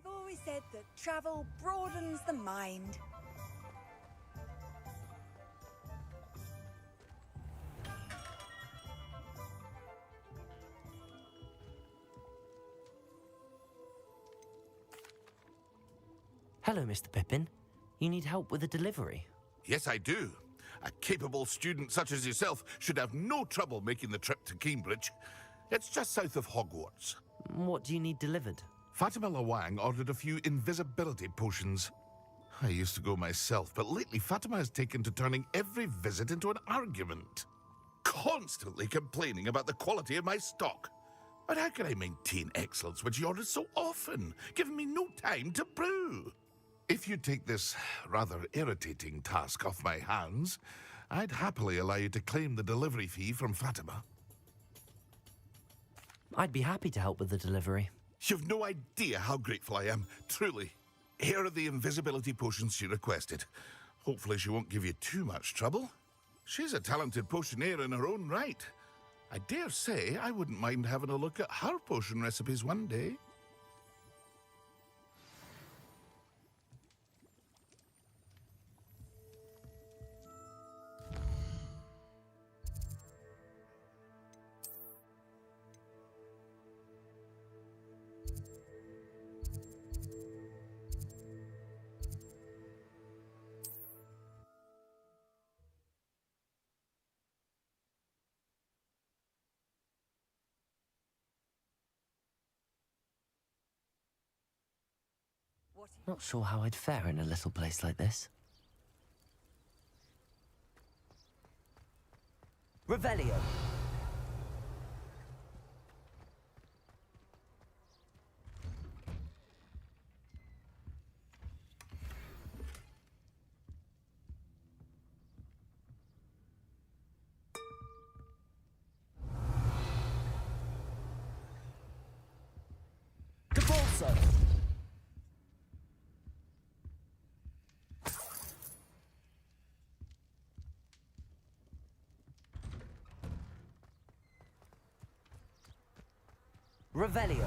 I've always said that travel broadens the mind. Hello, Mr. Pippin. You need help with a delivery? Yes, I do. A capable student such as yourself should have no trouble making the trip to Cambridge. It's just south of Hogwarts. What do you need delivered? Fatima Lawang ordered a few invisibility potions. I used to go myself, but lately Fatima has taken to turning every visit into an argument. Constantly complaining about the quality of my stock. But how can I maintain excellence when she orders so often, giving me no time to brew? If you take this rather irritating task off my hands, I'd happily allow you to claim the delivery fee from Fatima. I'd be happy to help with the delivery. You've no idea how grateful I am, truly. Here are the invisibility potions she requested. Hopefully she won't give you too much trouble. She's a talented potioneer in her own right. I dare say I wouldn't mind having a look at her potion recipes one day. Not sure how I'd fare in a little place like this. Revelio. Capulso. Revelio.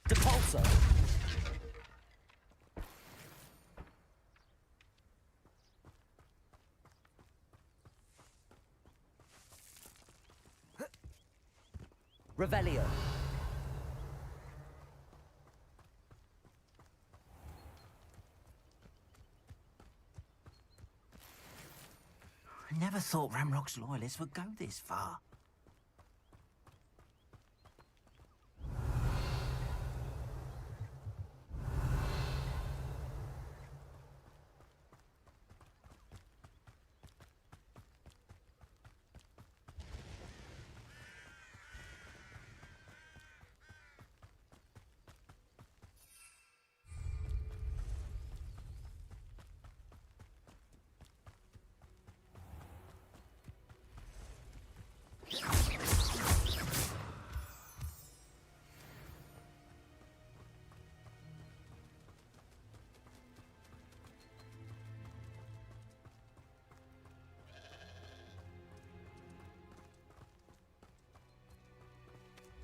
Depulso. Revelio. I never thought Ramrock's loyalists would go this far.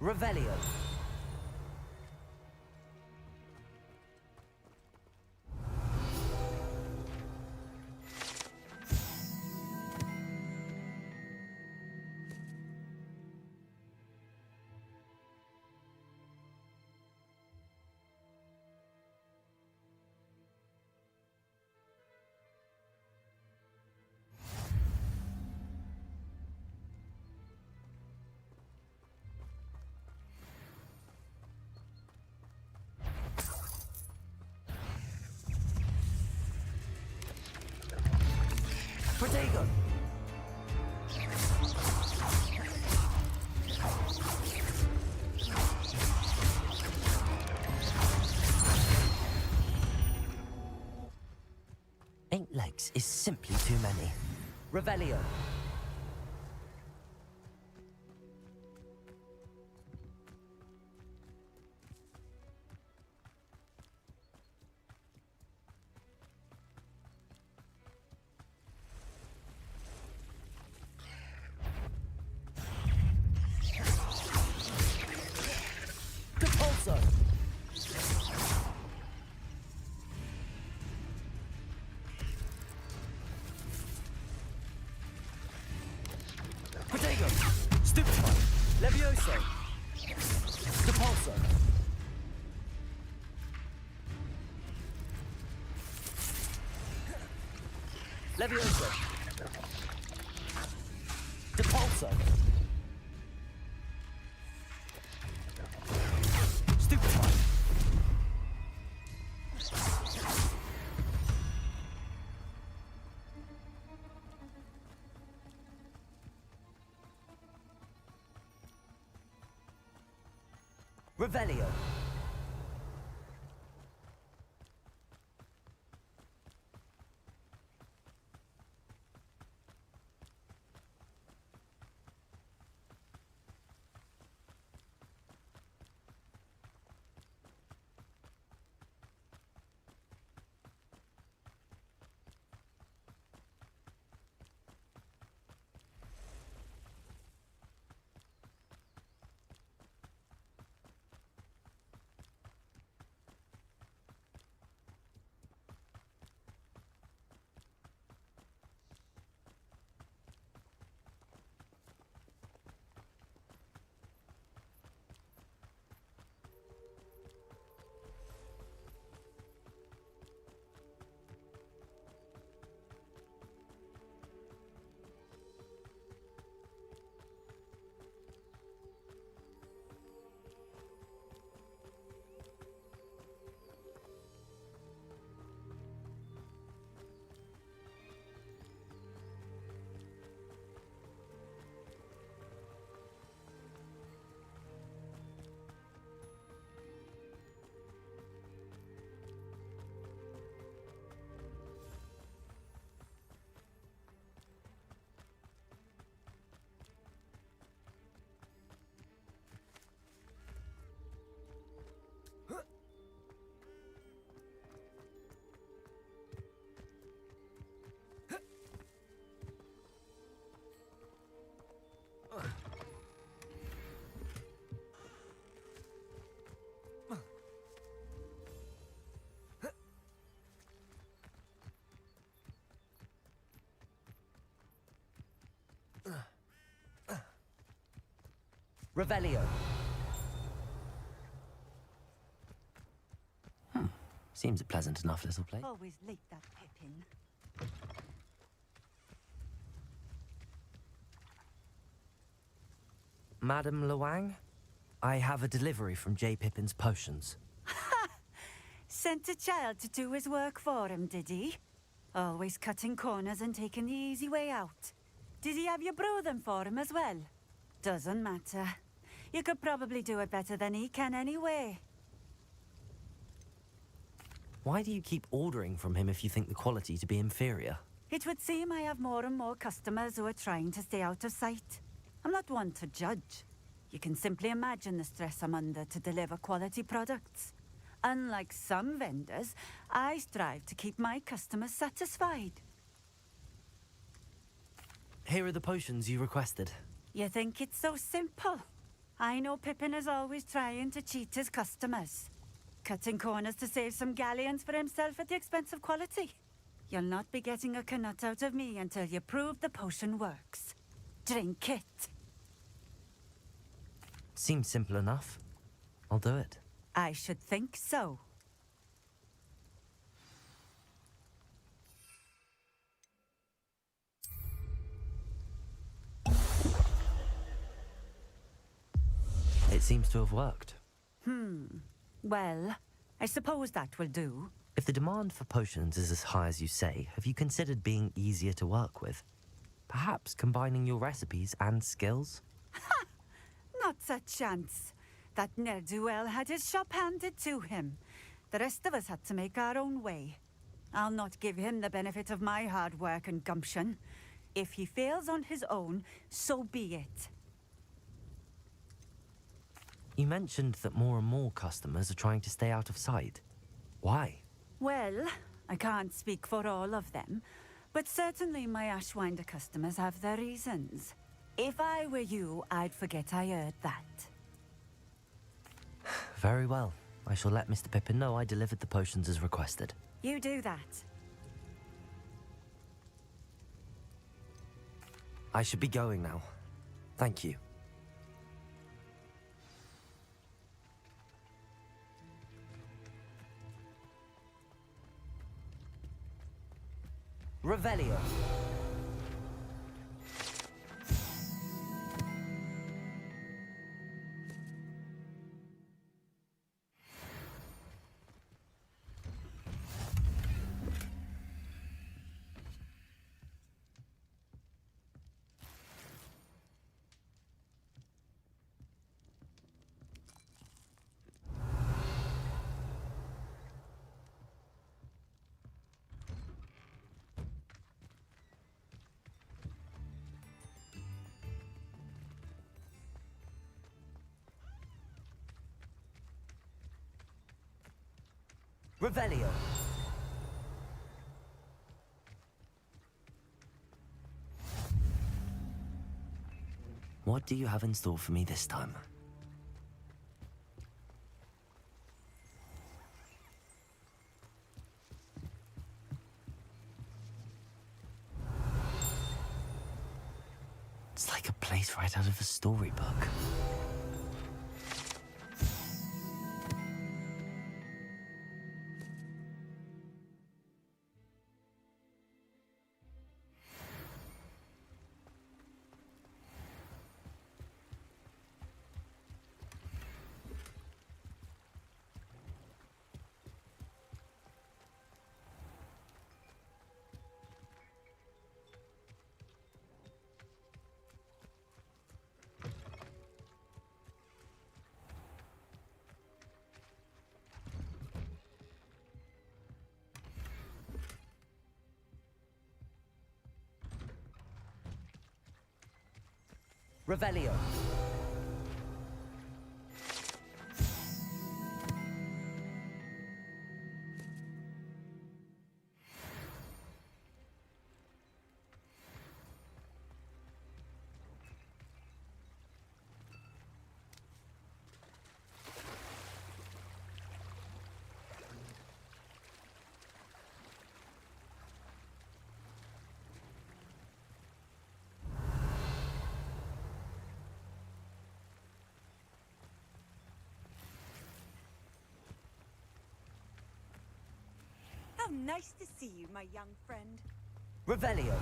Revelio. Protego. Ain't legs is simply too many. Revelio. Depulso. Protego. Stupefy. Levioso. Depulso. Levioso. Depulso. Stupefy. Revelio. Revelio. Seems a pleasant enough little place. Always late, that Pippin. Madam Luang, I have a delivery from J. Pippin's potions. Sent a child to do his work for him, did he? Always cutting corners and taking the easy way out. Did he have you brew them for him as well? Doesn't matter. You could probably do it better than he can anyway. Why do you keep ordering from him if you think the quality to be inferior? It would seem I have more and more customers who are trying to stay out of sight. I'm not one to judge. You can simply imagine the stress I'm under to deliver quality products. Unlike some vendors, I strive to keep my customers satisfied. Here are the potions you requested. You think it's so simple? I know Pippin is always trying to cheat his customers. Cutting corners to save some galleons for himself at the expense of quality. You'll not be getting a canut out of me until you prove the potion works. Drink it. Seems simple enough. I'll do it. I should think so. It seems to have worked. Well, I suppose that will do. If the demand for potions is as high as you say, have you considered being easier to work with? Perhaps combining your recipes and skills? Not a chance. That ne'er-do-well had his shop handed to him. The rest of us had to make our own way. I'll not give him the benefit of my hard work and gumption. If he fails on his own, so be it. You mentioned that more and more customers are trying to stay out of sight. Why? Well, I can't speak for all of them, but certainly my Ashwinder customers have their reasons. If I were you, I'd forget I heard that. Very well. I shall let Mr. Pippin know I delivered the potions as requested. You do that. I should be going now. Thank you. Revelio. Revelio. What do you have in store for me this time? It's like a place right out of a storybook. Revelio. How nice to see you, my young friend. Revelio.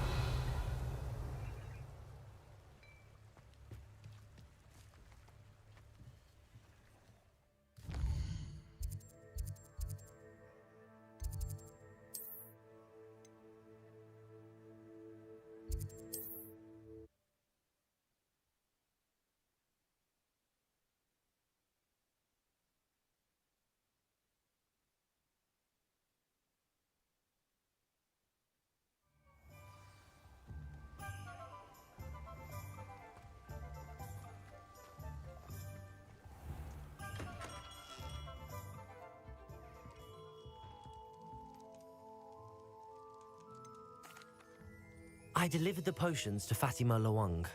I delivered the potions to Fatima Lawang.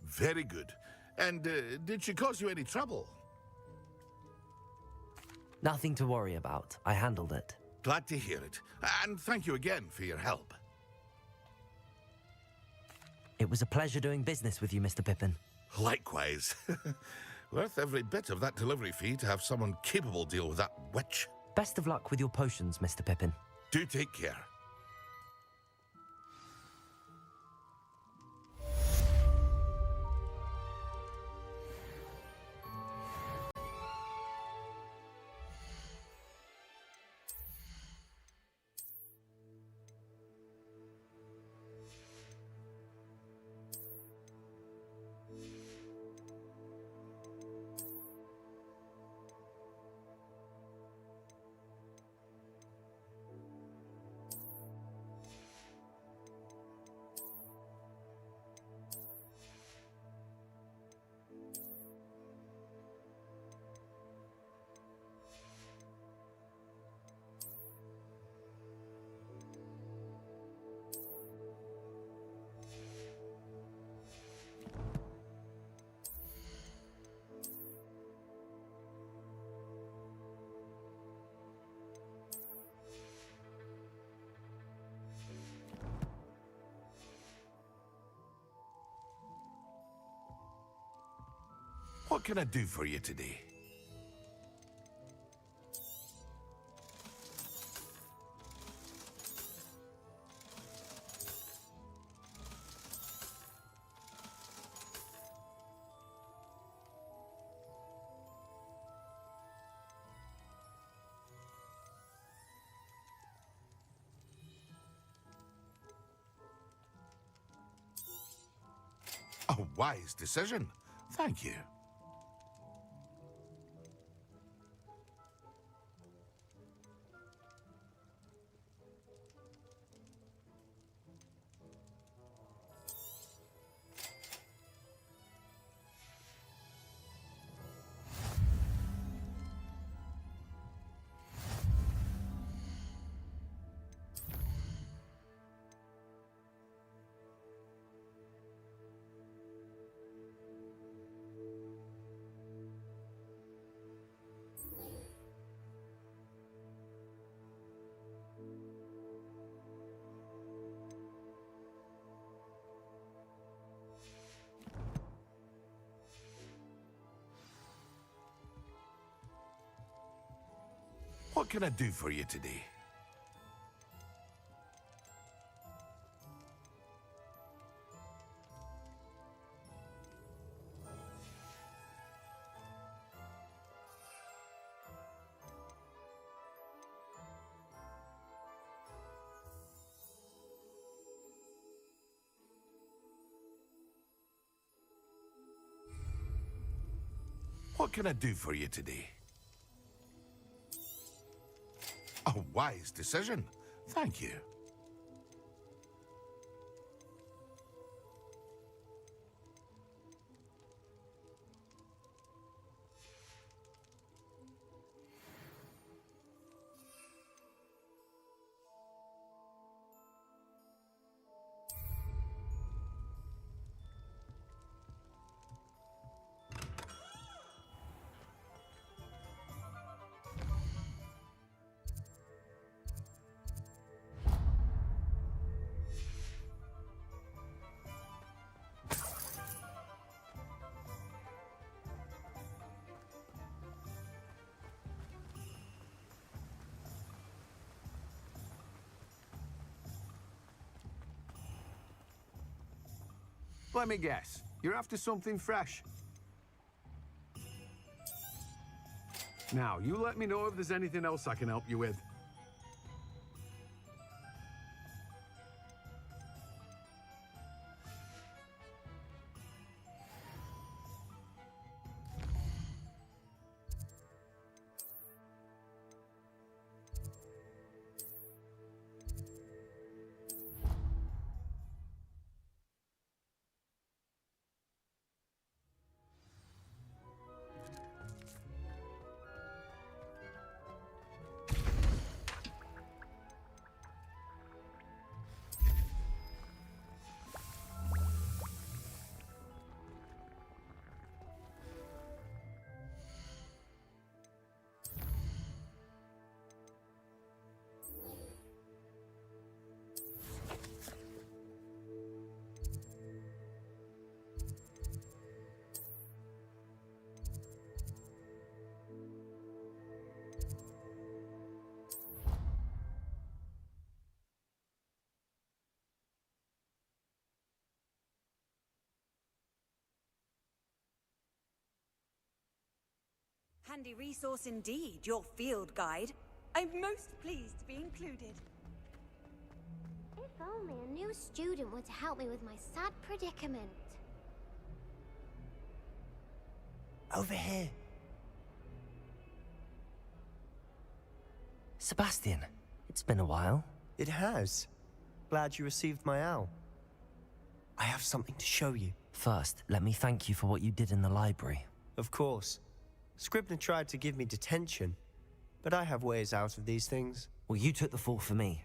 Very good. And did she cause you any trouble? Nothing to worry about. I handled it. Glad to hear it. And thank you again for your help. It was a pleasure doing business with you, Mr. Pippin. Likewise. Worth every bit of that delivery fee to have someone capable deal with that witch. Best of luck with your potions, Mr. Pippin. Do take care. What can I do for you today? A wise decision. Thank you. What can I do for you today? What can I do for you today? A wise decision. Thank you. Let me guess. You're after something fresh. Now, you let me know if there's anything else I can help you with. Handy resource indeed, your field guide. I'm most pleased to be included. If only a new student were to help me with my sad predicament. Over here. Sebastian, it's been a while. It has. Glad you received my owl. I have something to show you. First, let me thank you for what you did in the library. Of course. Scribner tried to give me detention, but I have ways out of these things. Well, you took the fall for me,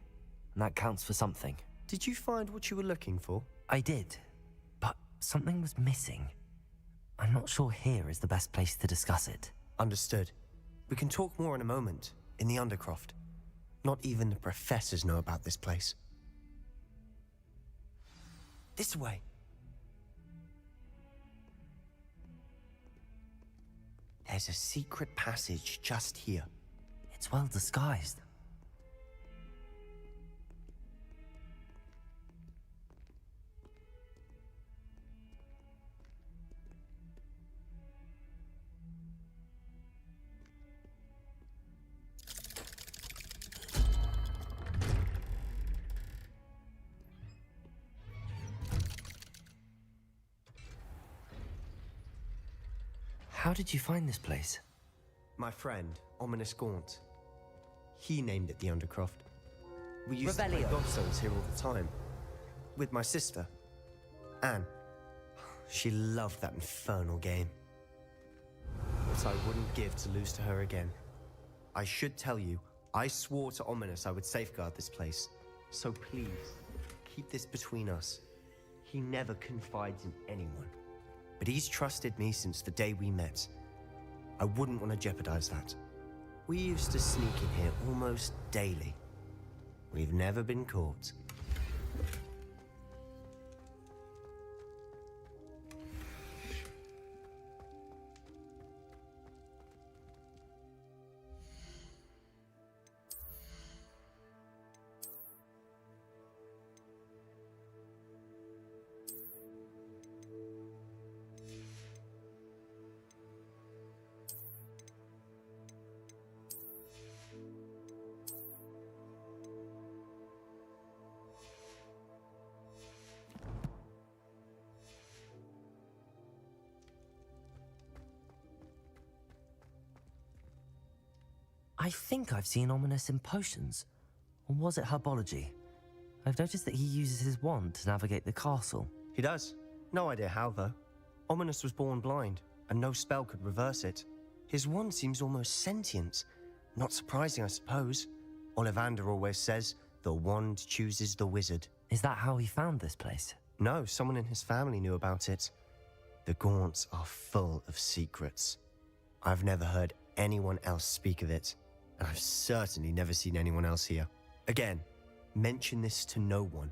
and that counts for something. Did you find what you were looking for? I did, but something was missing. I'm not sure here is the best place to discuss it. Understood. We can talk more in a moment, in the Undercroft. Not even the professors know about this place. This way. There's a secret passage just here. It's well disguised. How did you find this place? My friend, Ominous Gaunt. He named it the Undercroft. We used to play Revelio. gobstones here all the time. With my sister, Anne. She loved that infernal game. What I wouldn't give to lose to her again. I should tell you, I swore to Ominous I would safeguard this place. So please, keep this between us. He never confides in anyone. But he's trusted me since the day we met. I wouldn't want to jeopardize that. We used to sneak in here almost daily. We've never been caught. I think I've seen Ominous in potions. Or was it herbology? I've noticed that he uses his wand to navigate the castle. He does. No idea how, though. Ominous was born blind, and no spell could reverse it. His wand seems almost sentient. Not surprising, I suppose. Ollivander always says, the wand chooses the wizard. Is that how he found this place? No, someone in his family knew about it. The Gaunts are full of secrets. I've never heard anyone else speak of it, and I've certainly never seen anyone else here. Again, mention this to no one,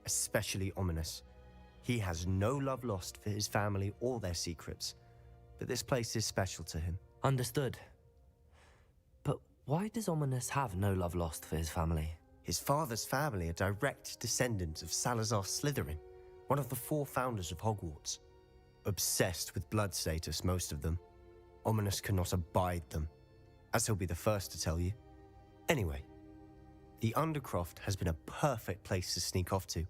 especially Ominous. He has no love lost for his family or their secrets, but this place is special to him. Understood. But why does Ominous have no love lost for his family? His father's family are direct descendants of Salazar Slytherin, one of the 4 founders of Hogwarts. Obsessed with blood status, most of them. Ominous cannot abide them, as he'll be the first to tell you. Anyway, the Undercroft has been a perfect place to sneak off to,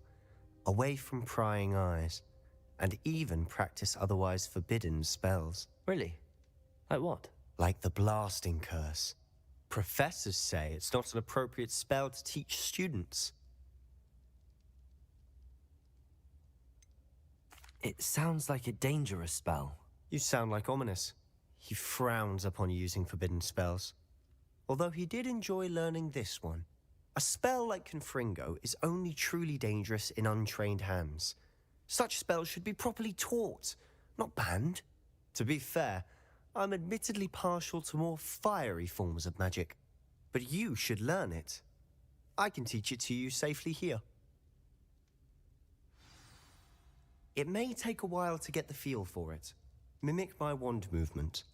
away from prying eyes, and even practice otherwise forbidden spells. Really? Like what? Like the blasting curse. Professors say it's not an appropriate spell to teach students. It sounds like a dangerous spell. You sound like Ominous. He frowns upon using forbidden spells. Although he did enjoy learning this one. A spell like Confringo is only truly dangerous in untrained hands. Such spells should be properly taught, not banned. To be fair, I'm admittedly partial to more fiery forms of magic. But you should learn it. I can teach it to you safely here. It may take a while to get the feel for it. Mimic my wand movement.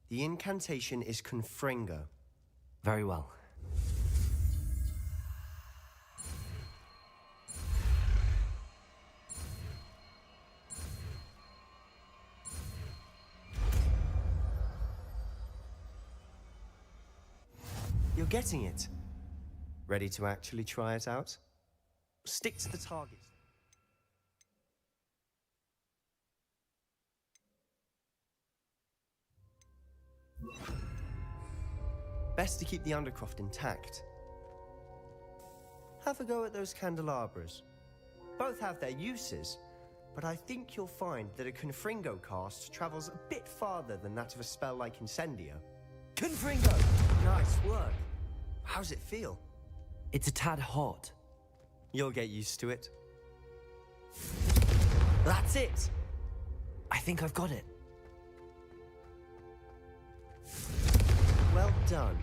The incantation is Confringo. Very well. You're getting it. Ready to actually try it out? Stick to the target. Best to keep the Undercroft intact. Have a go at those candelabras. Both have their uses, but I think you'll find that a Confringo cast travels a bit farther than that of a spell like Incendio. Confringo! Nice work. How's it feel? It's a tad hot. You'll get used to it. That's it! I think I've got it. Well done.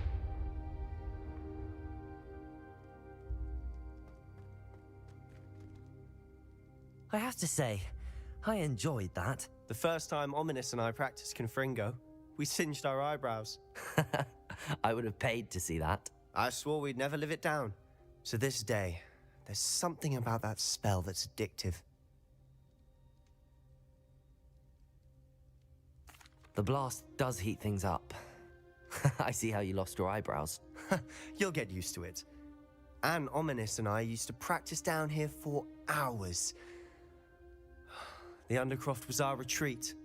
I have to say, I enjoyed that. The first time Ominous and I practiced Confringo, We singed our eyebrows. I would have paid to see that. I swore we'd never live it down. So this day, there's something about that spell that's addictive. The blast does heat things up. I see how you lost your eyebrows. You'll get used to it. Anne, Ominous, and I used to practice down here for hours. The Undercroft was our retreat.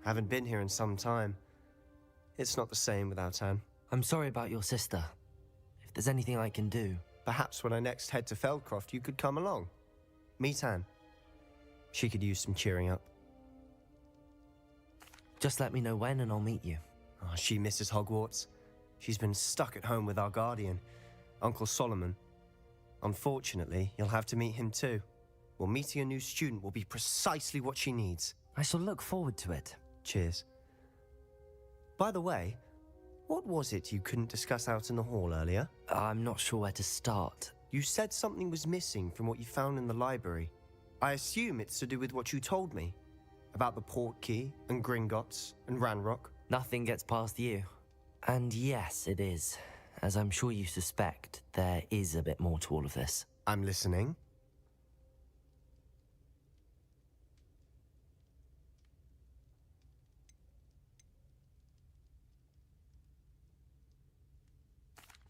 Haven't been here in some time. It's not the same without Anne. I'm sorry about your sister. If there's anything I can do... Perhaps when I next head to Feldcroft, you could come along. Meet Anne. She could use some cheering up. Just let me know when and I'll meet you. Oh, she misses Hogwarts. She's been stuck at home with our guardian, Uncle Solomon. Unfortunately, you'll have to meet him too. Well, meeting a new student will be precisely what she needs. I shall look forward to it. Cheers. By the way, what was it you couldn't discuss out in the hall earlier? I'm not sure where to start. You said something was missing from what you found in the library. I assume it's to do with what you told me. About the Portkey and Gringotts and Ranrock. Nothing gets past you. And yes, it is. As I'm sure you suspect, there is a bit more to all of this. I'm listening.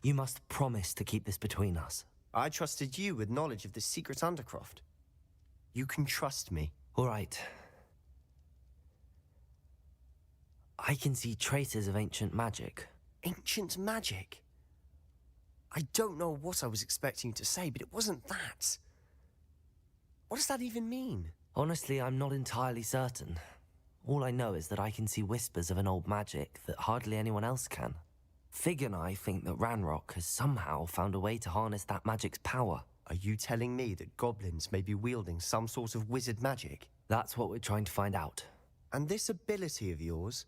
You must promise to keep this between us. I trusted you with knowledge of the secret Undercroft. You can trust me. All right. I can see traces of ancient magic. Ancient magic? I don't know what I was expecting you to say, but it wasn't that. What does that even mean? Honestly, I'm not entirely certain. All I know is that I can see whispers of an old magic that hardly anyone else can. Fig and I think that Ranrock has somehow found a way to harness that magic's power. Are you telling me that goblins may be wielding some sort of wizard magic? That's what we're trying to find out. And this ability of yours,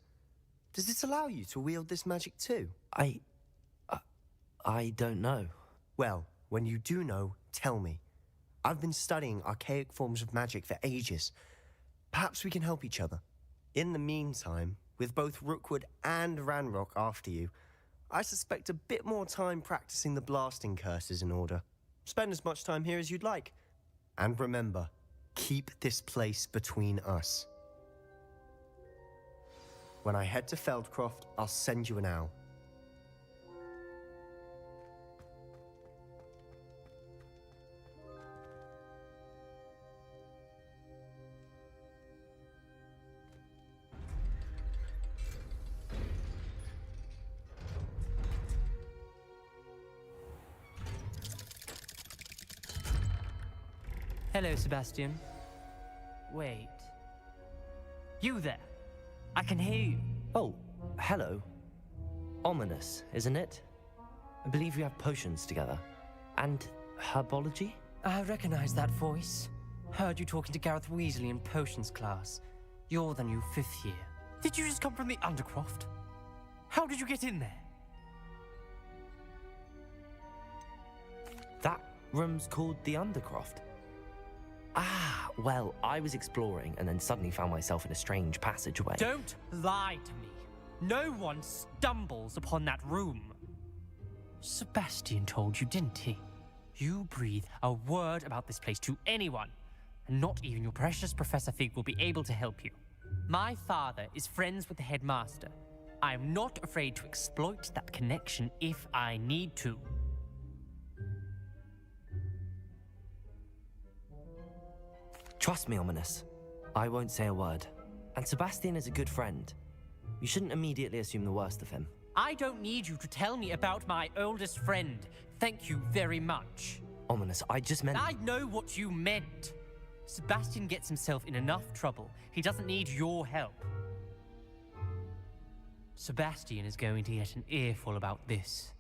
does it allow you to wield this magic too? I don't know. Well, when you do know, tell me. I've been studying archaic forms of magic for ages. Perhaps we can help each other. In the meantime, with both Rookwood and Ranrock after you, I suspect a bit more time practicing the blasting curse is in order. Spend as much time here as you'd like. And remember, keep this place between us. When I head to Feldcroft, I'll send you an owl. Hello, Sebastian. Wait. You there? I can hear you. Oh, hello. Ominous, isn't it? I believe we have potions together. And herbology? I recognize that voice. Heard you talking to Gareth Weasley in potions class. You're the new 5th year. Did you just come from the Undercroft? How did you get in there? That room's called the Undercroft. Ah, well, I was exploring and then suddenly found myself in a strange passageway. Don't lie to me. No one stumbles upon that room. Sebastian told you, didn't he? You breathe a word about this place to anyone, and not even your precious Professor Fig will be able to help you. My father is friends with the headmaster. I am not afraid to exploit that connection if I need to. Trust me, Ominous. I won't say a word. And Sebastian is a good friend. You shouldn't immediately assume the worst of him. I don't need you to tell me about my oldest friend. Thank you very much. Ominous, I just meant... I know what you meant. Sebastian gets himself in enough trouble. He doesn't need your help. Sebastian is going to get an earful about this.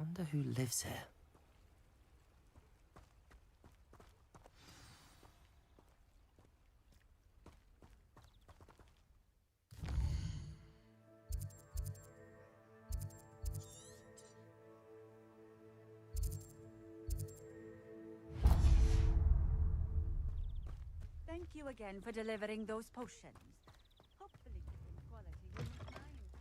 Wonder who lives here. Thank you again for delivering those potions. Hopefully, the quality will meet mine, and...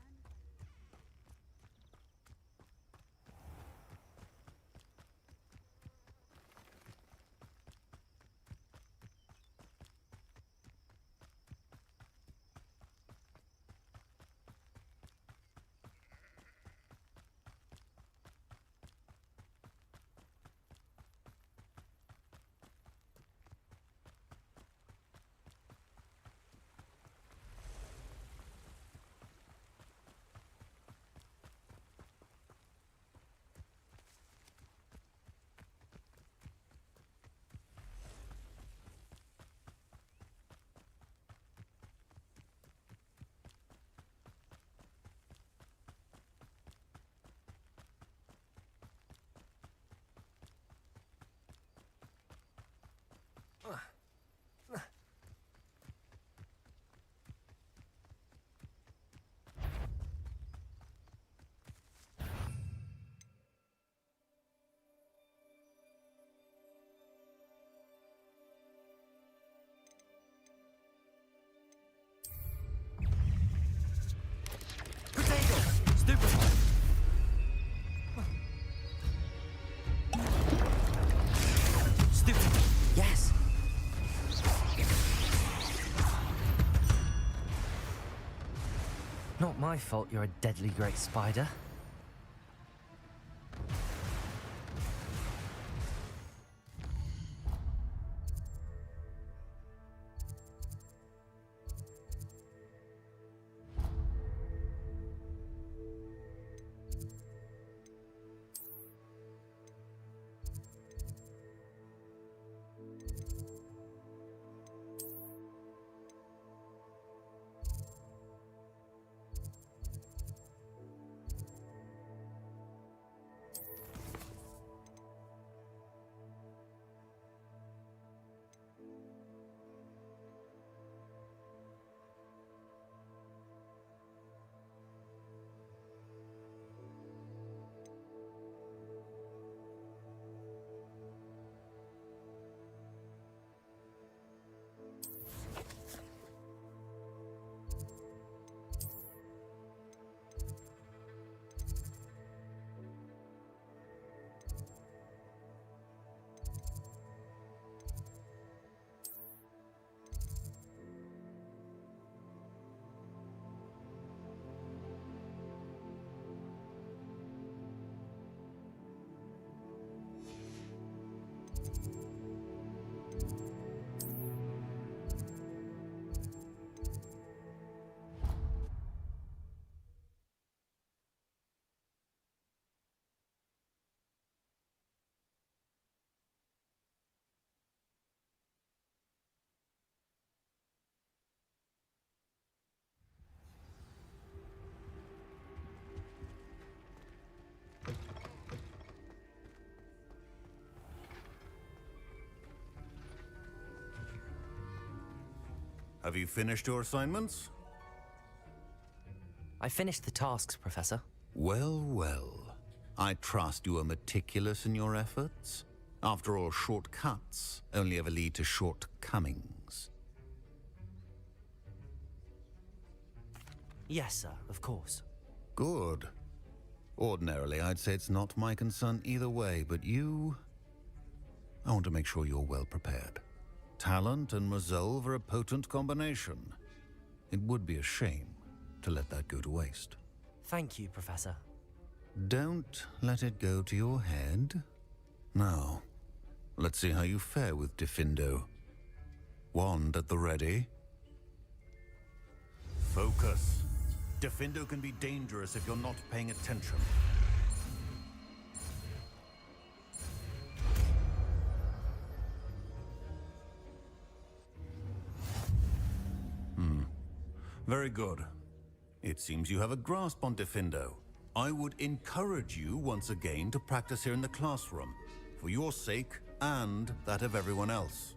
Yes! Not my fault you're a deadly great spider. Have you finished your assignments? I finished the tasks, Professor. Well, well. I trust you are meticulous in your efforts. After all, shortcuts only ever lead to shortcomings. Yes, sir, of course. Good. Ordinarily, I'd say it's not my concern either way, but you... I want to make sure you're well prepared. Talent and resolve are a potent combination. It would be a shame to let that go to waste. Thank you, Professor. Don't let it go to your head. Now, let's see how you fare with Gryffindor. Wand at the ready. Focus. Gryffindor can be dangerous if you're not paying attention. Very good. It seems you have a grasp on Gryffindor. I would encourage you once again to practice here in the classroom, for your sake and that of everyone else.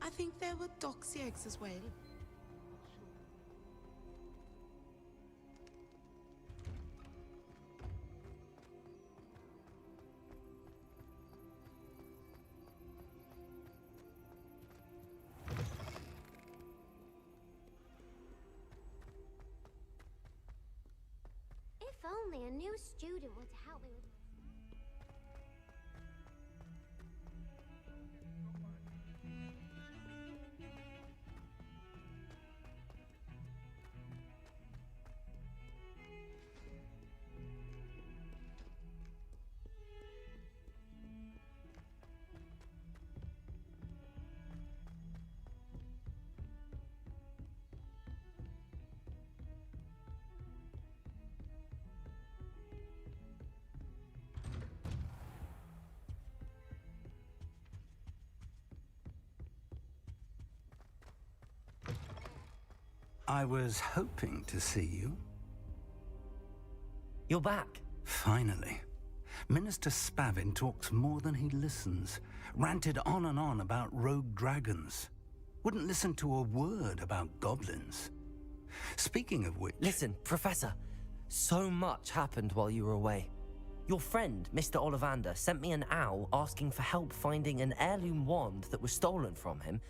I think there were doxy eggs as well. If only a new student were to help me with I was hoping to see you. You're back. Finally. Minister Spavin talks more than he listens. Ranted on and on about rogue dragons. Wouldn't listen to a word about goblins. Speaking of which... Listen, Professor. So much happened while you were away. Your friend, Mr. Ollivander, sent me an owl asking for help finding an heirloom wand that was stolen from him.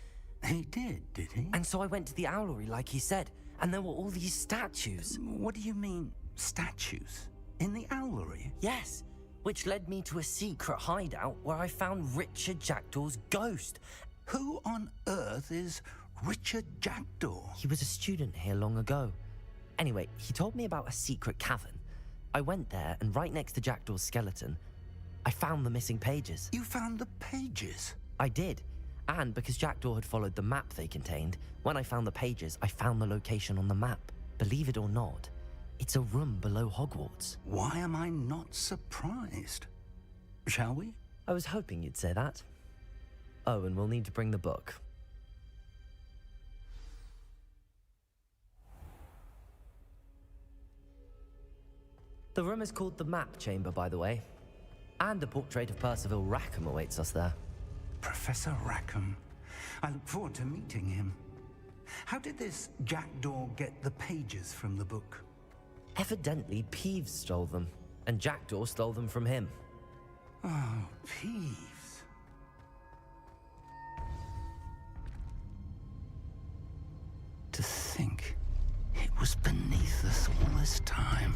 He did he? And so I went to the owlery like he said, and there were all these statues. What do you mean, statues? In the owlery? Yes, which led me to a secret hideout where I found Richard Jackdaw's ghost. Who on earth is Richard Jackdaw? He was a student here long ago. Anyway, he told me about a secret cavern. I went there, and right next to Jackdaw's skeleton, I found the missing pages. You found the pages? I did. And because Jackdaw had followed the map they contained, when I found the pages, I found the location on the map. Believe it or not, it's a room below Hogwarts. Why am I not surprised? Shall we? I was hoping you'd say that. Oh, and we'll need to bring the book. The room is called the Map Chamber, by the way. And a portrait of Percival Rackham awaits us there. Professor Rackham. I look forward to meeting him. How did this Jackdaw get the pages from the book? Evidently, Peeves stole them, and Jackdaw stole them from him. Oh, Peeves. To think it was beneath us all this time.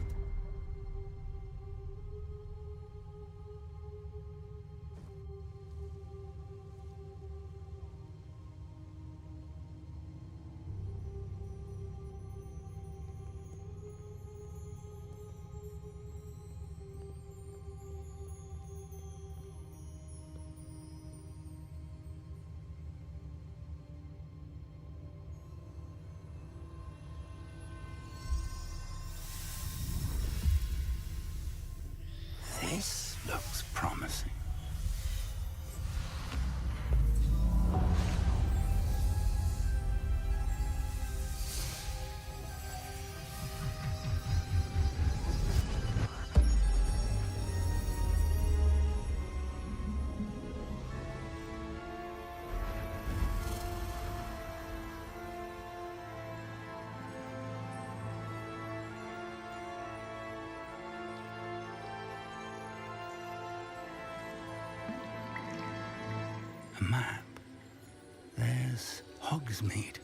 Hogsmeade.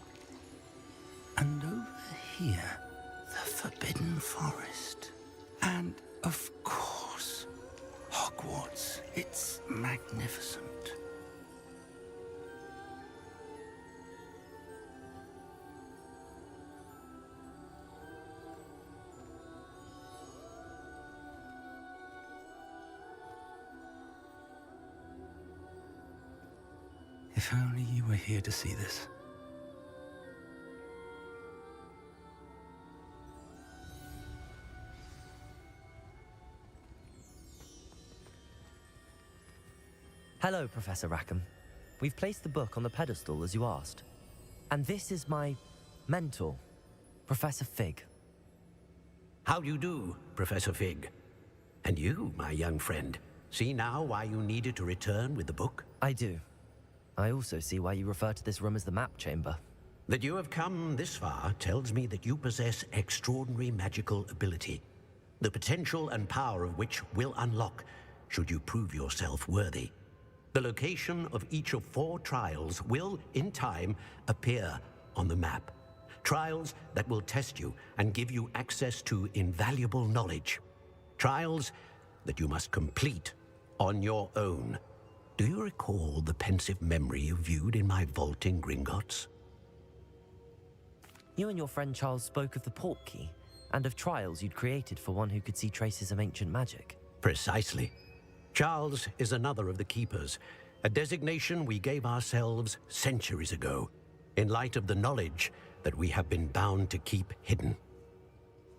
And over here, the Forbidden Forest. And, of course, Hogwarts. It's magnificent. If only you were here to see this. Hello, Professor Rackham. We've placed the book on the pedestal as you asked. And this is my mentor, Professor Fig. How do you do, Professor Fig? And you, my young friend, see now why you needed to return with the book? I do. I also see why you refer to this room as the map chamber. That you have come this far tells me that you possess extraordinary magical ability, the potential and power of which will unlock should you prove yourself worthy. The location of each of 4 trials will, in time, appear on the map. Trials that will test you and give you access to invaluable knowledge. Trials that you must complete on your own. Do you recall the pensive memory you viewed in my vault in Gringotts? You and your friend Charles spoke of the Portkey and of trials you'd created for one who could see traces of ancient magic. Precisely. Charles is another of the Keepers, a designation we gave ourselves centuries ago, in light of the knowledge that we have been bound to keep hidden.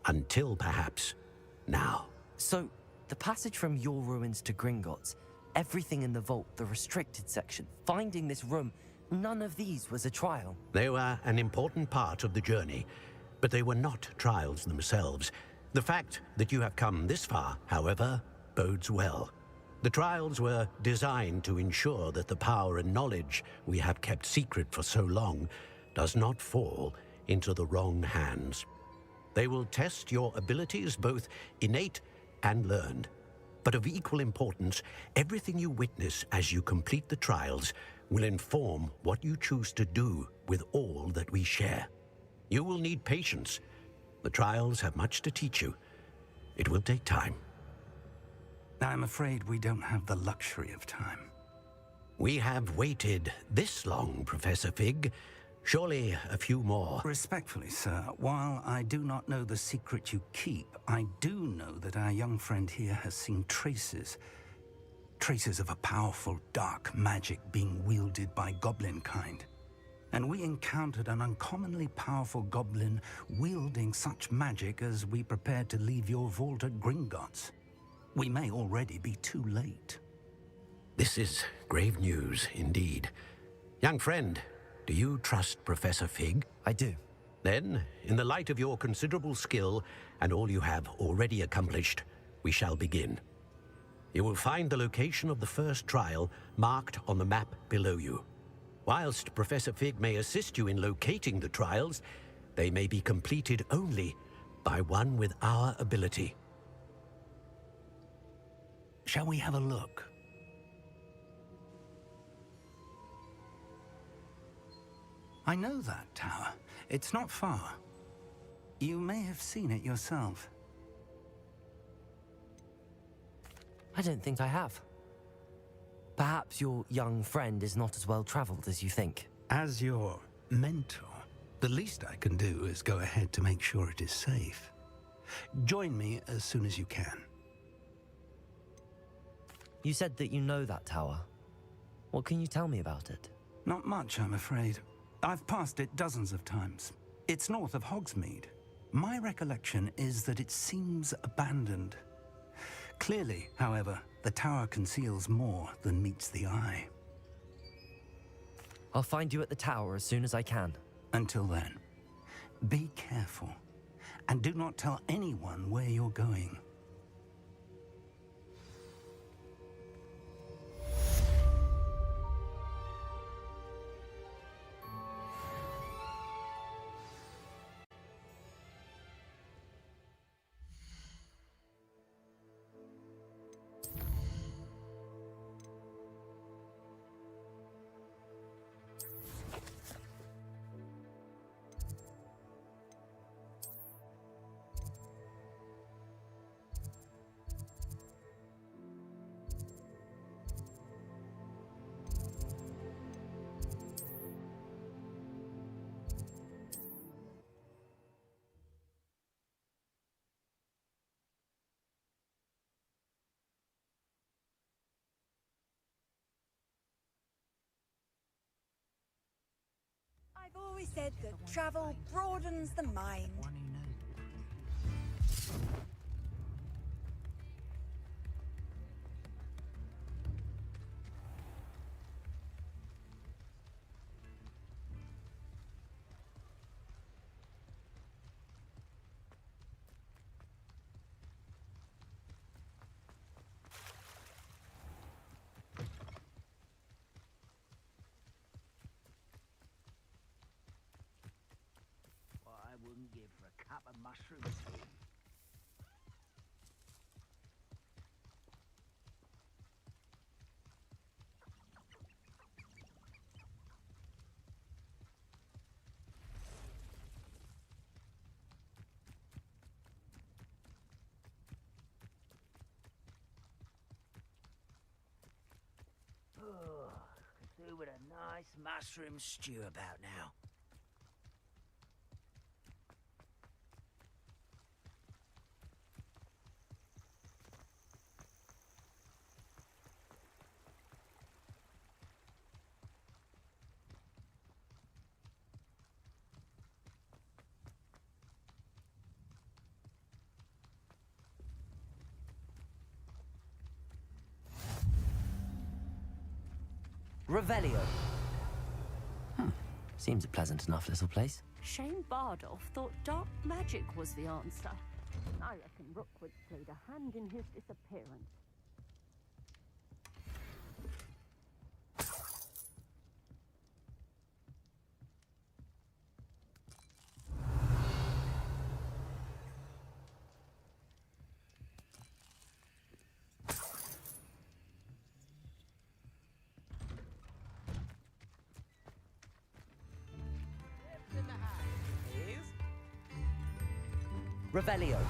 Until perhaps now. So, the passage from your ruins to Gringotts, everything in the vault, the restricted section, finding this room, none of these was a trial. They were an important part of the journey, but they were not trials themselves. The fact that you have come this far, however, bodes well. The trials were designed to ensure that the power and knowledge we have kept secret for so long does not fall into the wrong hands. They will test your abilities, both innate and learned. But of equal importance, everything you witness as you complete the trials will inform what you choose to do with all that we share. You will need patience. The trials have much to teach you. It will take time. I'm afraid we don't have the luxury of time. We have waited this long, Professor Fig. Surely a few more. Respectfully, sir, while I do not know the secret you keep, I do know that our young friend here has seen traces of a powerful dark magic being wielded by goblin kind. And we encountered an uncommonly powerful goblin wielding such magic as we prepared to leave your vault at Gringotts. We may already be too late. This is grave news indeed. Young friend, do you trust Professor Fig? I do. Then, in the light of your considerable skill and all you have already accomplished, we shall begin. You will find the location of the first trial marked on the map below you. Whilst Professor Fig may assist you in locating the trials, they may be completed only by one with our ability. Shall we have a look? I know that tower. It's not far. You may have seen it yourself. I don't think I have. Perhaps your young friend is not as well traveled as you think. As your mentor, the least I can do is go ahead to make sure it is safe. Join me as soon as you can. You said that you know that tower. What can you tell me about it? Not much, I'm afraid. I've passed it dozens of times. It's north of Hogsmeade. My recollection is that it seems abandoned. Clearly, however, the tower conceals more than meets the eye. I'll find you at the tower as soon as I can. Until then, be careful, and do not tell anyone where you're going. always said that travel broadens the mind. I wouldn't give for a cup of mushroom stew. Oh, could do with a nice mushroom stew about now. Revelio. Seems a pleasant enough little place. Shane Bardolph thought dark magic was the answer. I reckon Rookwood played a hand in his disappearance. Revelio.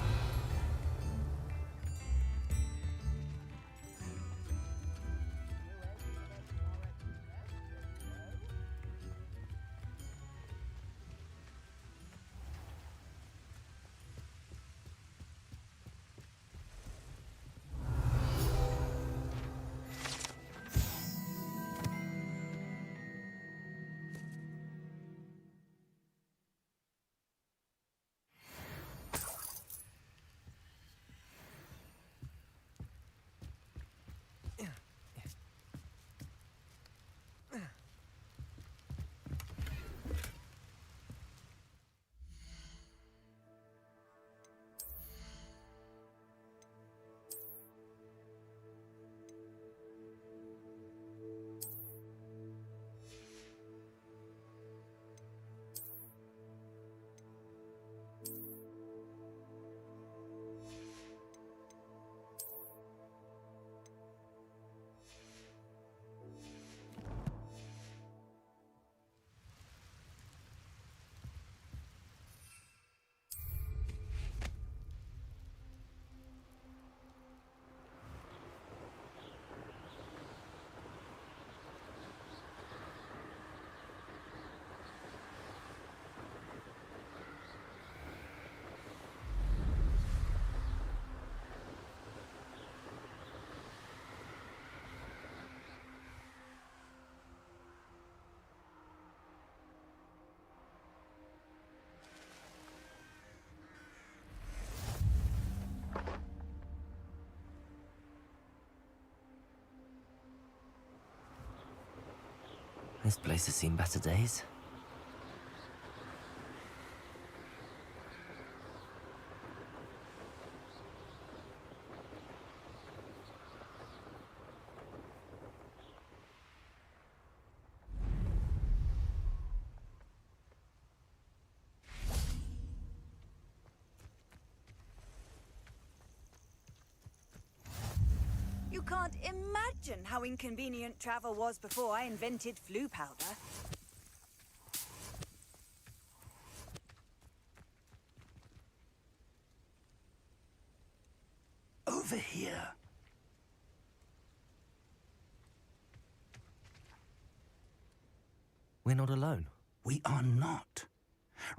This place has seen better days. You can't imagine how inconvenient travel was before I invented flu powder. Over here. We're not alone. We are not.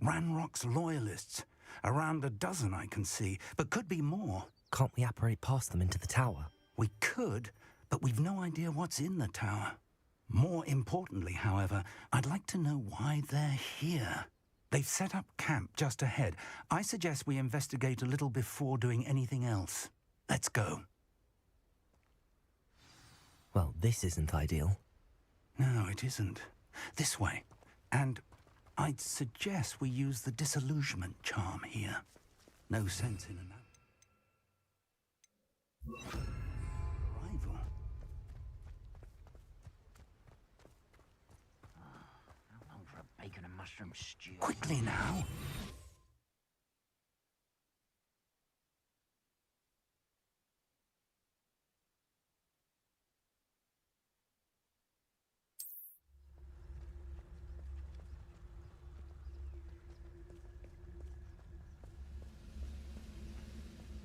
Ranrock's loyalists. Around a dozen I can see, but could be more. Can't we apparate past them into the tower? We could, but we've no idea what's in the tower. More importantly, however, I'd like to know why they're here. They've set up camp just ahead. I suggest we investigate a little before doing anything else. Let's go. Well, this isn't ideal. No, it isn't. This way. And I'd suggest we use the disillusionment charm here. No sense in an rival. How long for a bacon and mushroom stew? Quickly now.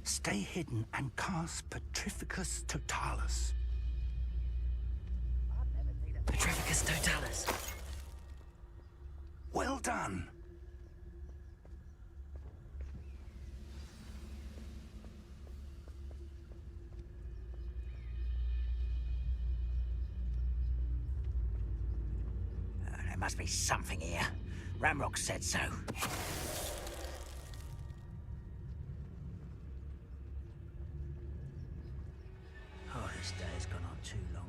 Stay hidden and cast Petrificus Totalis. Petrificus Totalis. Well done. There must be something here. Ramrock said so. Oh, this day has gone on too long.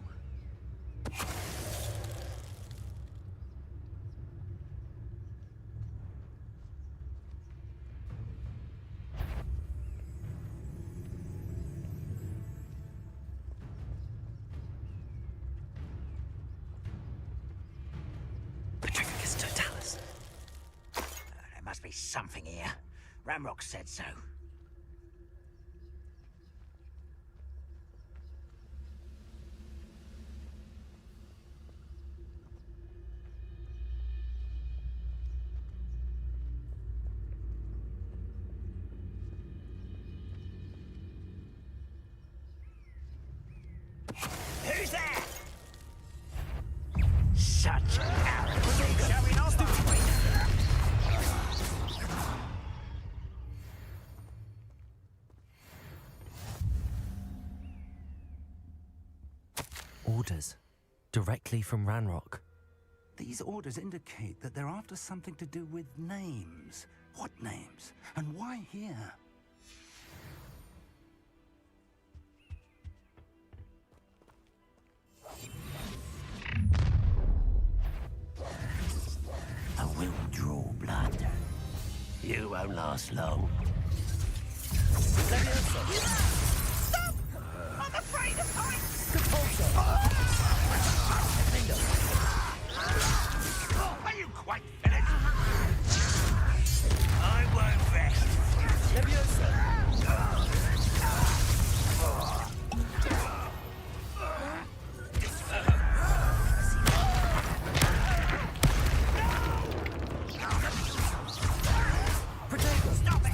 Petrificus Totalis. There must be something here. Ramrock said so. Who's there? Such arrogance. Shall we not? Orders. Directly from Ranrock. These orders indicate that they're after something to do with names. What names? And why here? I will draw blood. You won't last long. Stop! I'm afraid of heights! Are you quite finished? I won't rest. Stop it!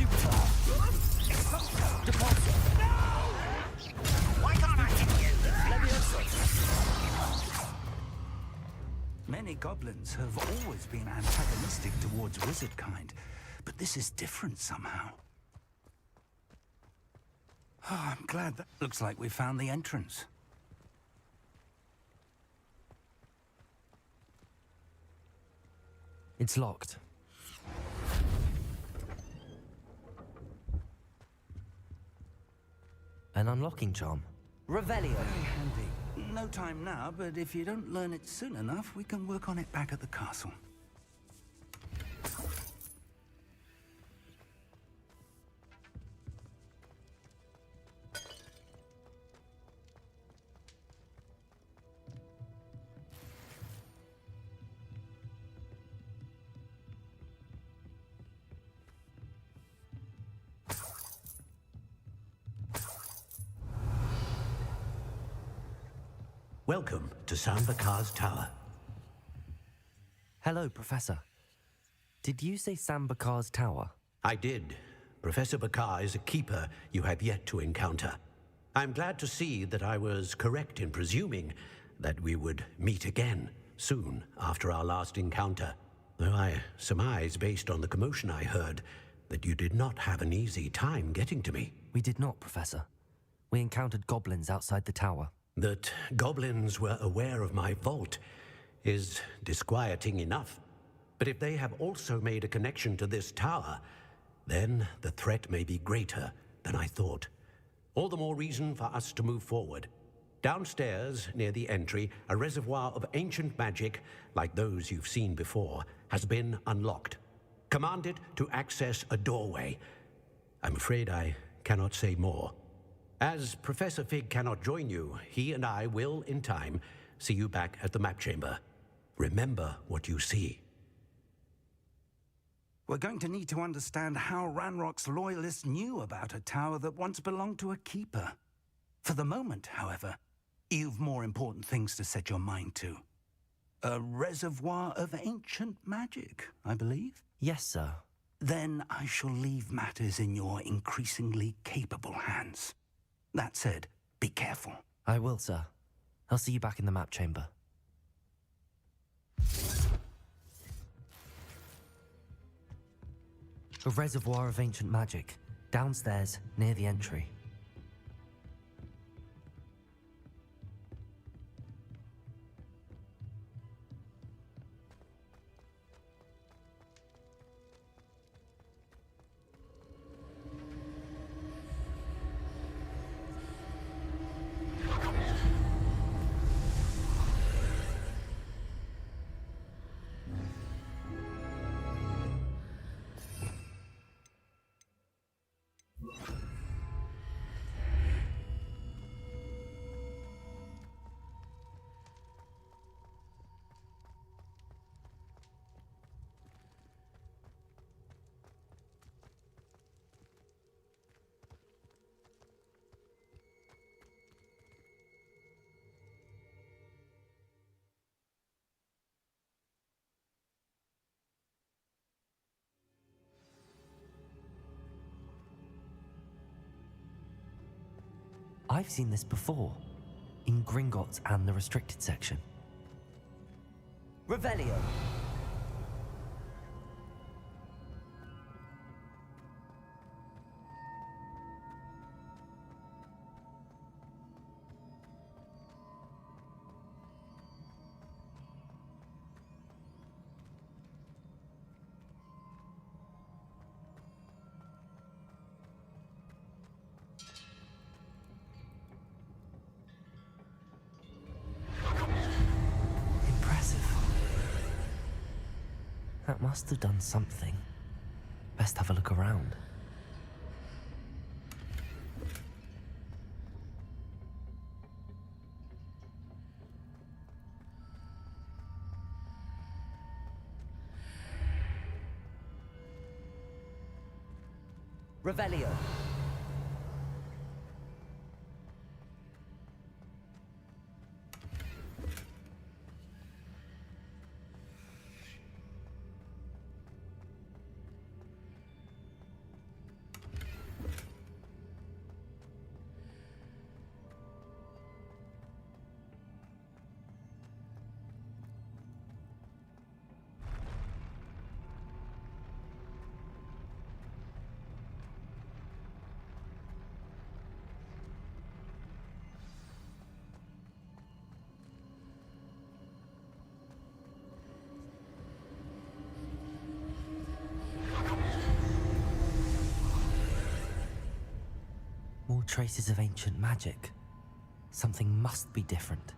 Why can't I hit you? Many goblins have always been antagonistic towards wizard kind, but this is different somehow. Oh, I'm glad that looks like we found the entrance. It's locked. An unlocking charm. Revelio. Very handy. No time now, but if you don't learn it soon enough, we can work on it back at the castle. Welcome to Sambakar's Tower. Hello, Professor. Did you say Sambakar's Tower? I did. Professor Bakar is a keeper you have yet to encounter. I'm glad to see that I was correct in presuming that we would meet again soon after our last encounter. Though I surmise, based on the commotion I heard, that you did not have an easy time getting to me. We did not, Professor. We encountered goblins outside the tower. That goblins were aware of my vault is disquieting enough. But if they have also made a connection to this tower, then the threat may be greater than I thought. All the more reason for us to move forward. Downstairs, near the entry, a reservoir of ancient magic, like those you've seen before, has been unlocked. Command it to access a doorway. I'm afraid I cannot say more. As Professor Fig cannot join you, he and I will, in time, see you back at the map chamber. Remember what you see. We're going to need to understand how Ranrock's loyalists knew about a tower that once belonged to a keeper. For the moment, however, you've more important things to set your mind to. A reservoir of ancient magic, I believe? Yes, sir. Then I shall leave matters in your increasingly capable hands. That said, be careful. I will, sir. I'll see you back in the map chamber. A reservoir of ancient magic, downstairs, near the entry. I've seen this before, in Gringotts and the restricted section. Revelio. That must have done something. Best have a look around. Revelio. More traces of ancient magic. Something must be different.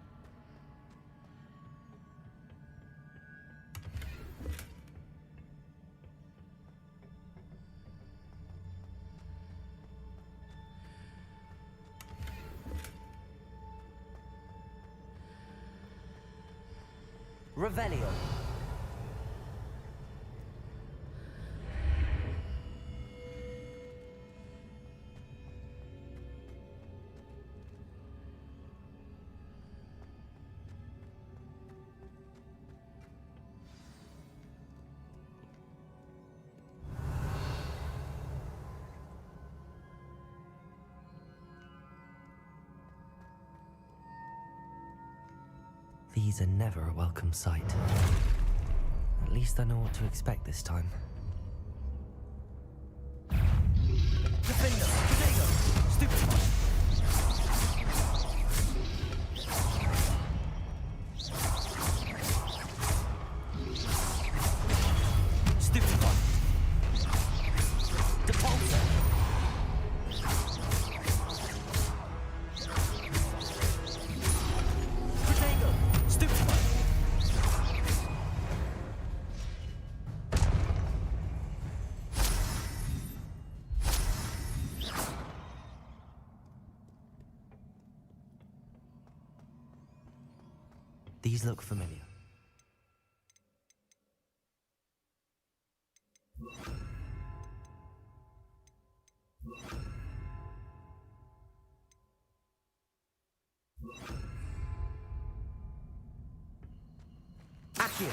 Revelio. These are never a welcome sight. At least I know what to expect this time. Gryffindor! Potato! Stupid one! These look familiar. Accio!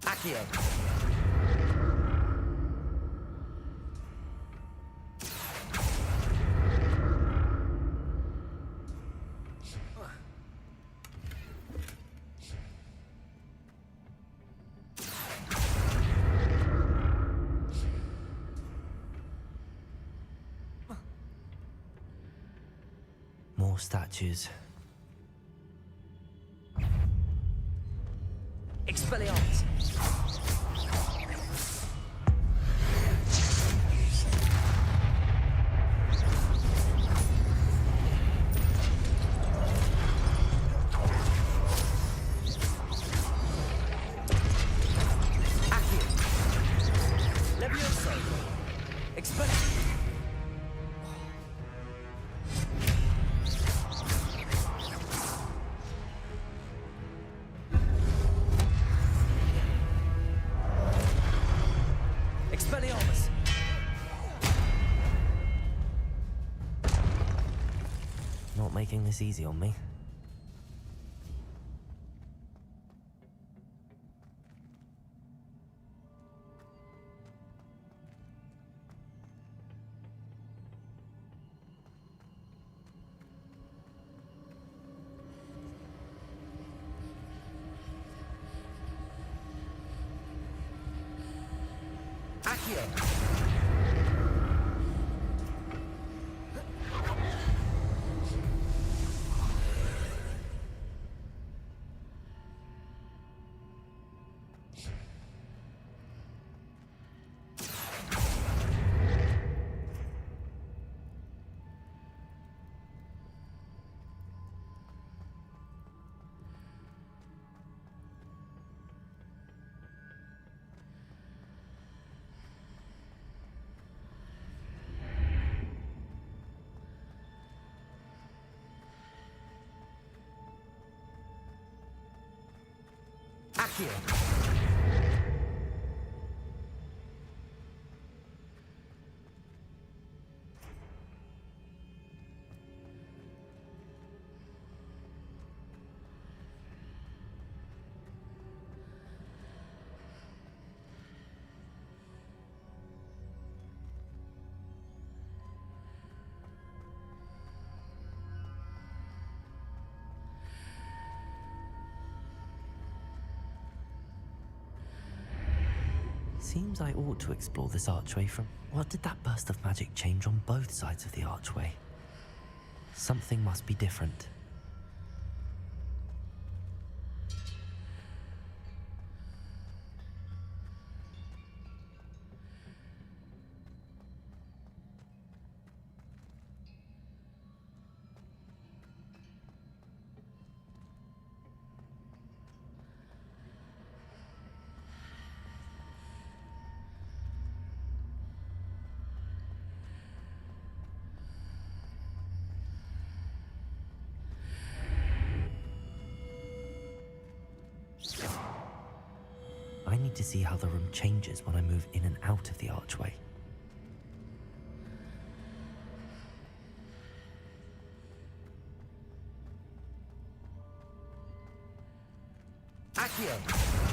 Accio! More statues. Expelliarmus! Expelliarmus! Not making this easy on me. Accio! Accio! Seems I ought to explore this archway from... What did that burst of magic change on both sides of the archway? Something must be different. I need to see how the room changes when I move in and out of the archway. Accio!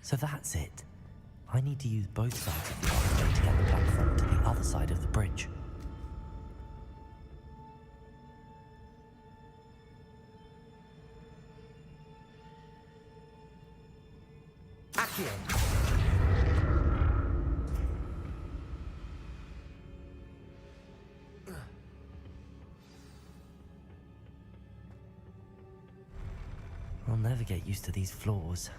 So that's it. I need to use both sides of the archway to get the platform to the other side of the bridge. Accio! I'll never get used to these floors.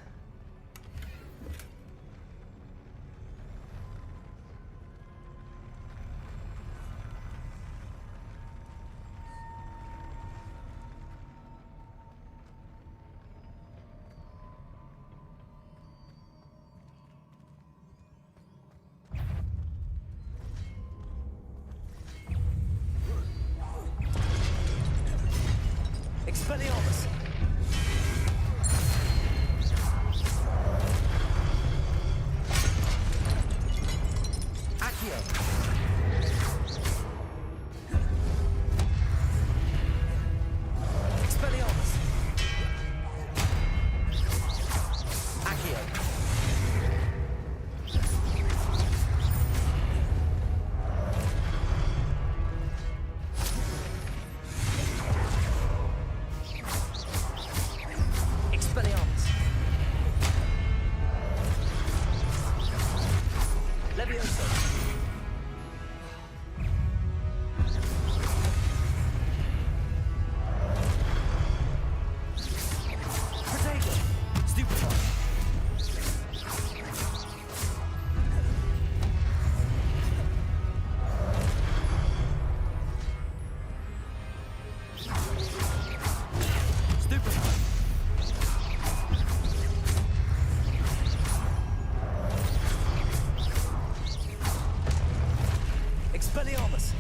Expelliarmus! Accio! Expelliarmus! Accio! Expelliarmus! Levioso! Protego! Stupefy! Stupefy! Expelliarmus!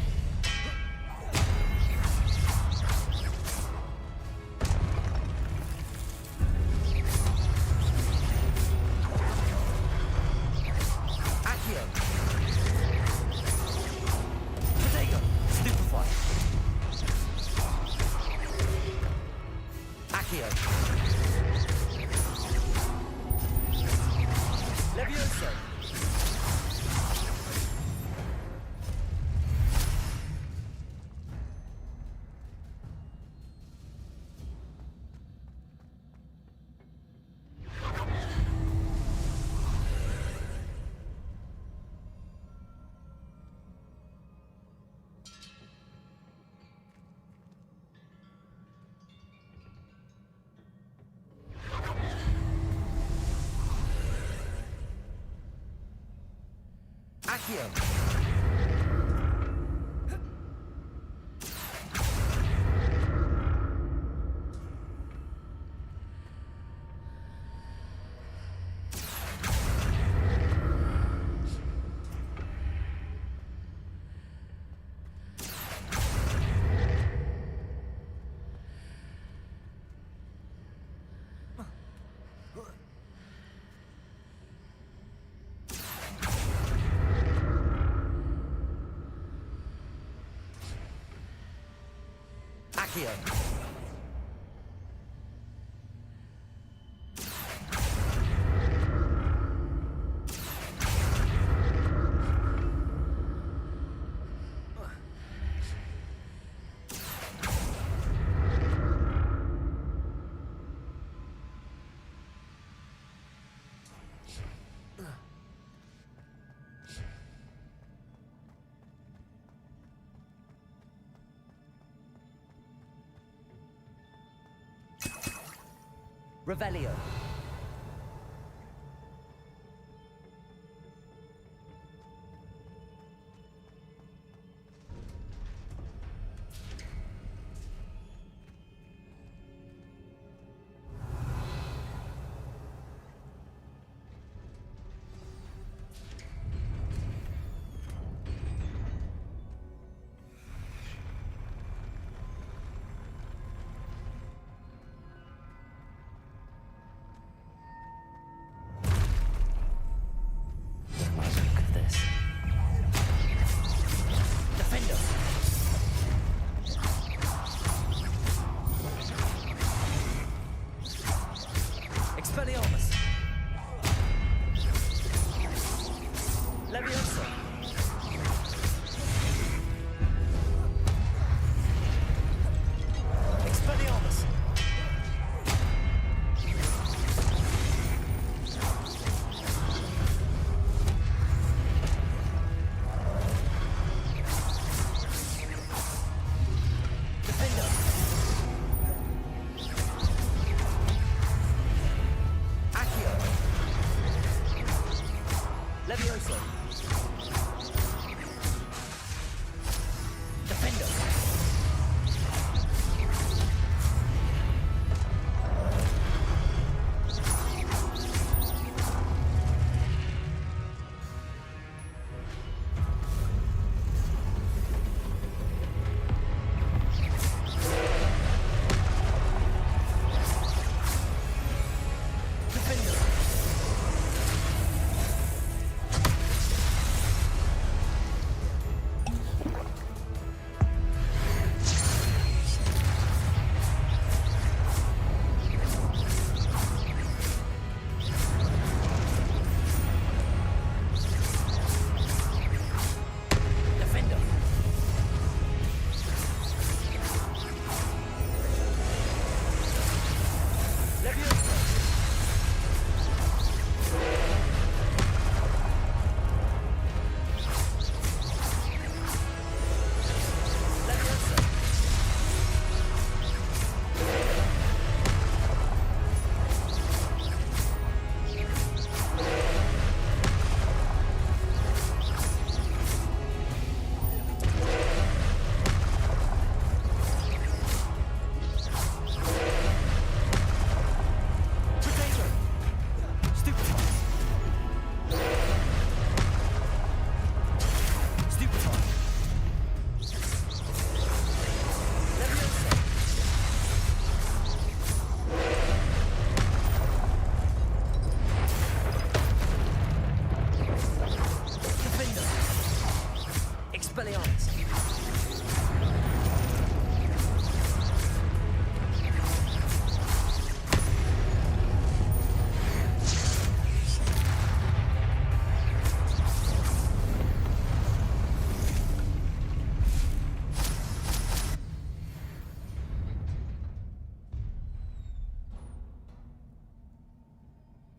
Accio! Protego! Stupefy! Accio! Levioso! Accio! Accio! Revelio.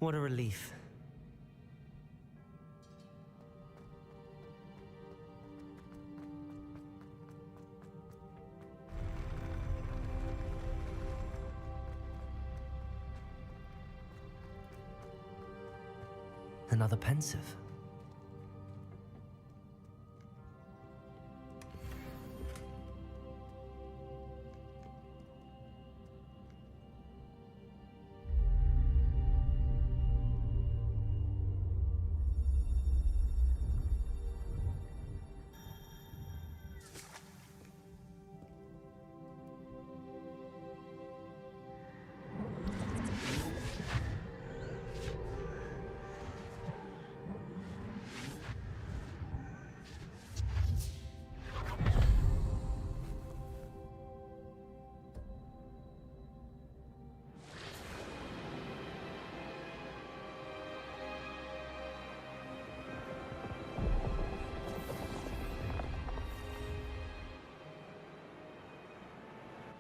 What a relief. Another pensive.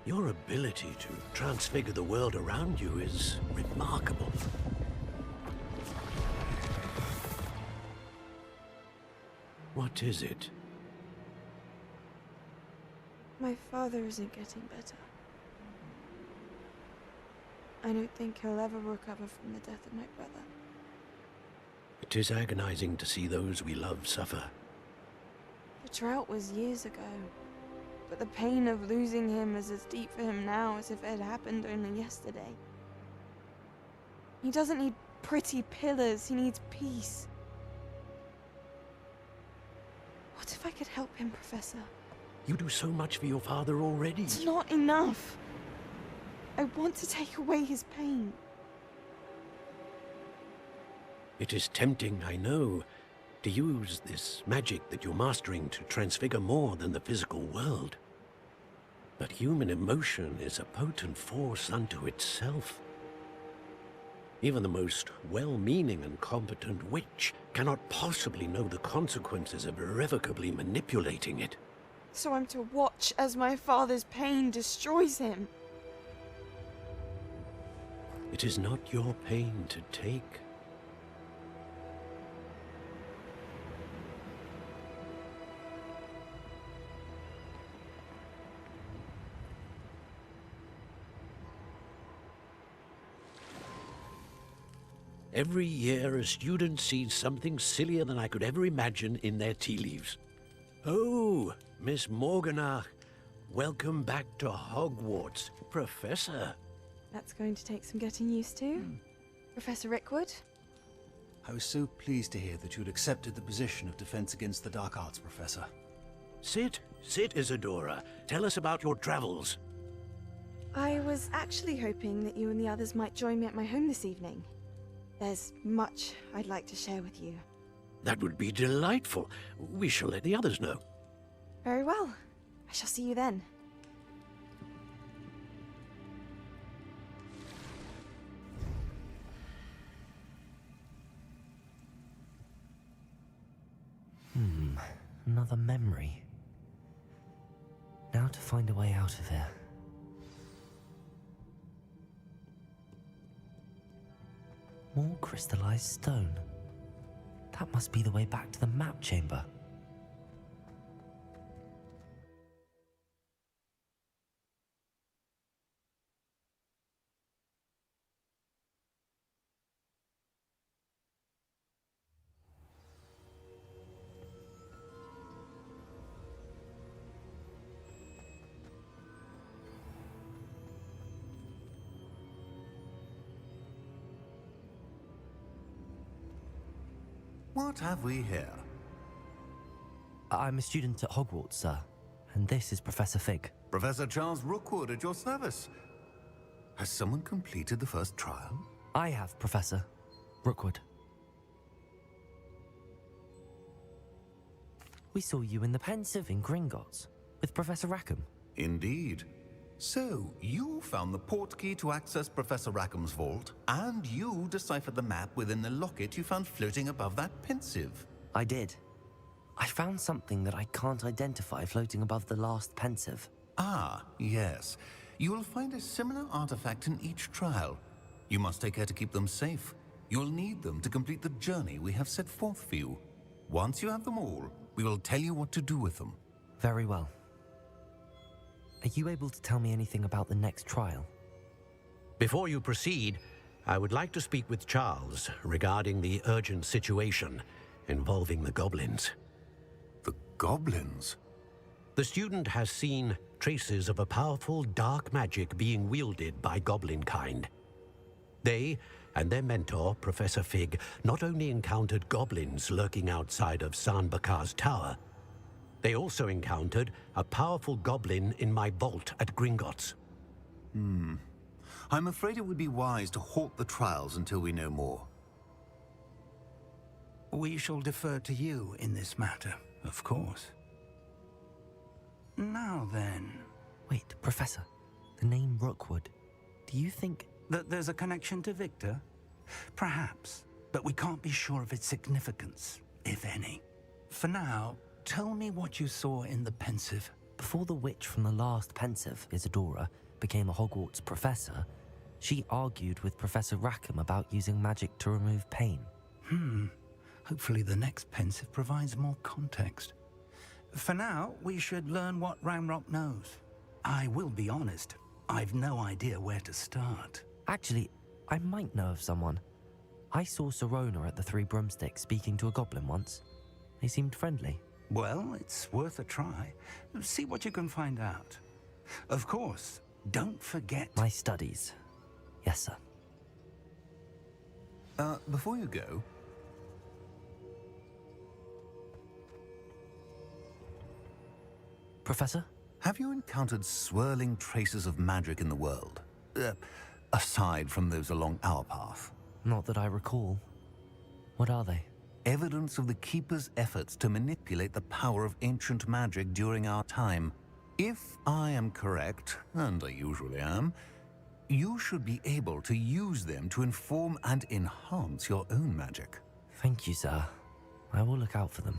Your ability to transfigure the world around you is remarkable. What is it? My father isn't getting better. I don't think he'll ever recover from the death of my brother. It is agonizing to see those we love suffer. The drought was years ago, but the pain of losing him is as deep for him now as if it had happened only yesterday. He doesn't need pretty pillars, he needs peace. What if I could help him, Professor? You do so much for your father already. It's not enough. I want to take away his pain. It is tempting, I know, to use this magic that you're mastering to transfigure more than the physical world. But human emotion is a potent force unto itself. Even the most well-meaning and competent witch cannot possibly know the consequences of irrevocably manipulating it. So I'm to watch as my father's pain destroys him. It is not your pain to take. Every year a student sees something sillier than I could ever imagine in their tea leaves. Oh, Miss Morganach, welcome back to Hogwarts, Professor. That's going to take some getting used to. Professor Rickwood? I was so pleased to hear that you'd accepted the position of Defense Against the Dark Arts, Professor. Sit, Isadora. Tell us about your travels. I was actually hoping that you and the others might join me at my home this evening. There's much I'd like to share with you. That would be delightful. We shall let the others know. Very well. I shall see you then. Another memory. Now to find a way out of here. More crystallized stone. That must be the way back to the map chamber. What have we here? I'm a student at Hogwarts, sir, and this is Professor Fig. Professor Charles Rookwood at your service. Has someone completed the first trial? I have, Professor Rookwood. We saw you in the Pensive in Gringotts with Professor Rackham. Indeed. So, you found the portkey to access Professor Rackham's vault, and you deciphered the map within the locket you found floating above that Pensive. I did. I found something that I can't identify floating above the last Pensive. Ah, yes. You will find a similar artifact in each trial. You must take care to keep them safe. You will need them to complete the journey we have set forth for you. Once you have them all, we will tell you what to do with them. Very well. Are you able to tell me anything about the next trial? Before you proceed, I would like to speak with Charles regarding the urgent situation involving the goblins. The goblins? The student has seen traces of a powerful dark magic being wielded by goblin kind. They and their mentor, Professor Fig, not only encountered goblins lurking outside of San Bakar's tower, they also encountered a powerful goblin in my vault at Gringotts. I'm afraid it would be wise to halt the trials until we know more. We shall defer to you in this matter, of course. Now then... Wait, Professor. The name Rookwood. Do you think... that there's a connection to Victor? Perhaps, but we can't be sure of its significance, if any. For now, tell me what you saw in the Pensive. Before the witch from the last Pensive, Isadora, became a Hogwarts professor, she argued with Professor Rackham about using magic to remove pain. Hopefully the next Pensive provides more context. For now, we should learn what Ranrock knows. I will be honest, I've no idea where to start. Actually, I might know of someone. I saw Serona at the Three Broomsticks speaking to a goblin once. They seemed friendly. Well, it's worth a try. See what you can find out. Of course, don't forget... my studies. Yes, sir. Before you go... Professor? Have you encountered swirling traces of magic in the world? Aside from those along our path? Not that I recall. What are they? Evidence of the Keeper's efforts to manipulate the power of ancient magic during our time. If I am correct, and I usually am, you should be able to use them to inform and enhance your own magic. Thank you, sir. I will look out for them.